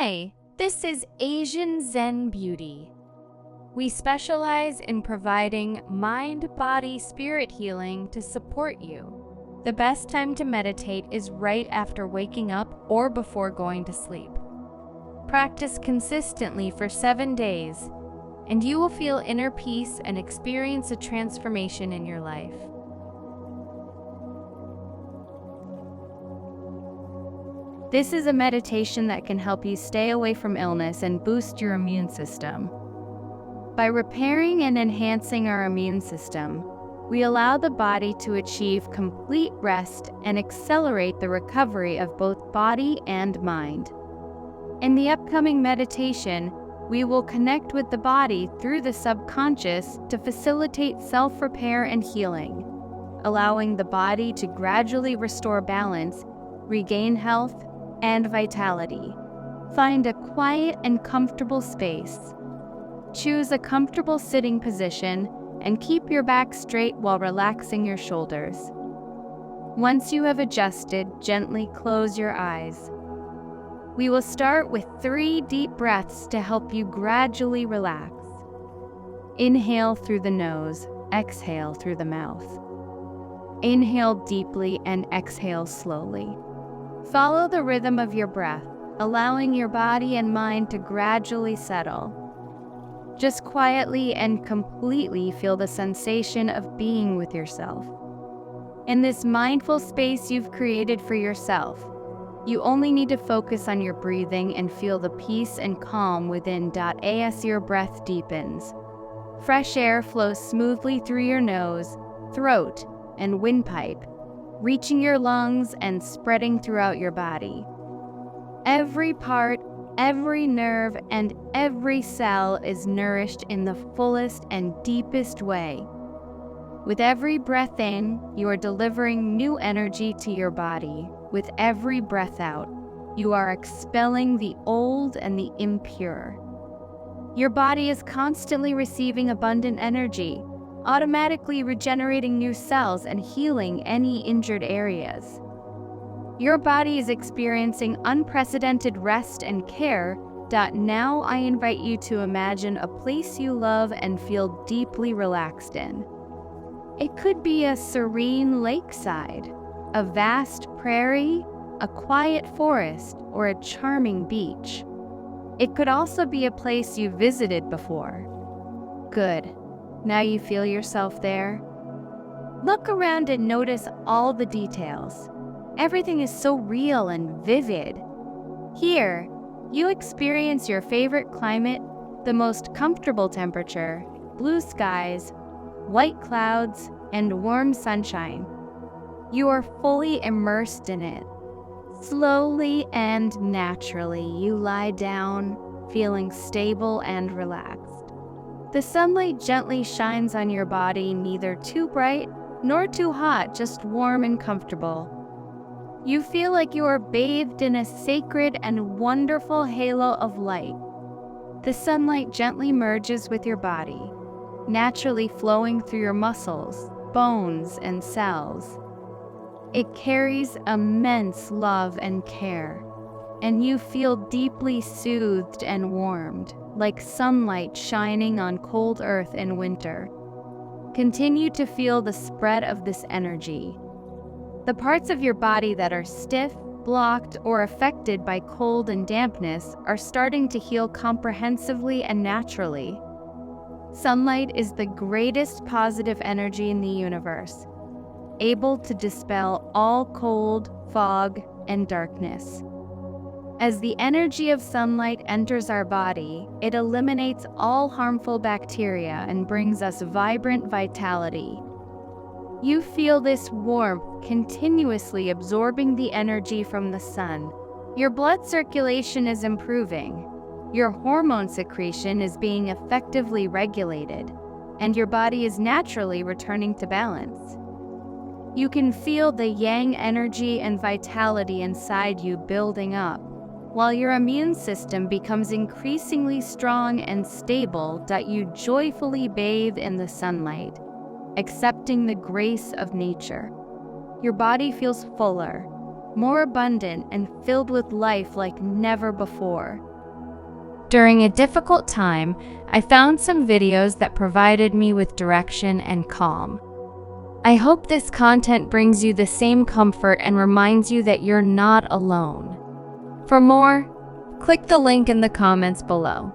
Hi, this is Asian Zen Beauty. We specialize in providing mind, body, spirit healing to support you. The best time to meditate is right after waking up or before going to sleep. Practice consistently for 7 days, and you will feel inner peace and experience a transformation in your life. This is a meditation that can help you stay away from illness and boost your immune system. By repairing and enhancing our immune system, we allow the body to achieve complete rest and accelerate the recovery of both body and mind. In the upcoming meditation, we will connect with the body through the subconscious to facilitate self-repair and healing, allowing the body to gradually restore balance, regain health, and vitality. Find a quiet and comfortable space. Choose a comfortable sitting position and keep your back straight while relaxing your shoulders. Once you have adjusted, gently close your eyes. We will start with 3 deep breaths to help you gradually relax. Inhale through the nose, exhale through the mouth. Inhale deeply and exhale slowly. Follow the rhythm of your breath, allowing your body and mind to gradually settle. Just quietly and completely feel the sensation of being with yourself. In this mindful space you've created for yourself, you only need to focus on your breathing and feel the peace and calm within. As your breath deepens, fresh air flows smoothly through your nose, throat, and windpipe, reaching your lungs and spreading throughout your body. Every part, every nerve, and every cell is nourished in the fullest and deepest way. With every breath in, you are delivering new energy to your body. With every breath out, you are expelling the old and the impure. Your body is constantly receiving abundant energy, automatically regenerating new cells and healing any injured areas. Your body is experiencing unprecedented rest and care. Now I invite you to imagine a place you love and feel deeply relaxed in. It could be a serene lakeside, a vast prairie, a quiet forest, or a charming beach. It could also be a place you visited before. Good. Now you feel yourself there? Look around and notice all the details. Everything is so real and vivid. Here, you experience your favorite climate, the most comfortable temperature, blue skies, white clouds, and warm sunshine. You are fully immersed in it. Slowly and naturally, you lie down, feeling stable and relaxed. The sunlight gently shines on your body, neither too bright nor too hot, just warm and comfortable. You feel like you are bathed in a sacred and wonderful halo of light. The sunlight gently merges with your body, naturally flowing through your muscles, bones, and cells. It carries immense love and care, and you feel deeply soothed and warmed, like sunlight shining on cold earth in winter. Continue to feel the spread of this energy. The parts of your body that are stiff, blocked, or affected by cold and dampness are starting to heal comprehensively and naturally. Sunlight is the greatest positive energy in the universe, able to dispel all cold, fog, and darkness. As the energy of sunlight enters our body, it eliminates all harmful bacteria and brings us vibrant vitality. You feel this warmth continuously absorbing the energy from the sun. Your blood circulation is improving. Your hormone secretion is being effectively regulated, and your body is naturally returning to balance. You can feel the yang energy and vitality inside you building up, while your immune system becomes increasingly strong and stable. You joyfully bathe in the sunlight, accepting the grace of nature. Your body feels fuller, more abundant, and filled with life like never before. During a difficult time, I found some videos that provided me with direction and calm. I hope this content brings you the same comfort and reminds you that you're not alone. For more, click the link in the comments below.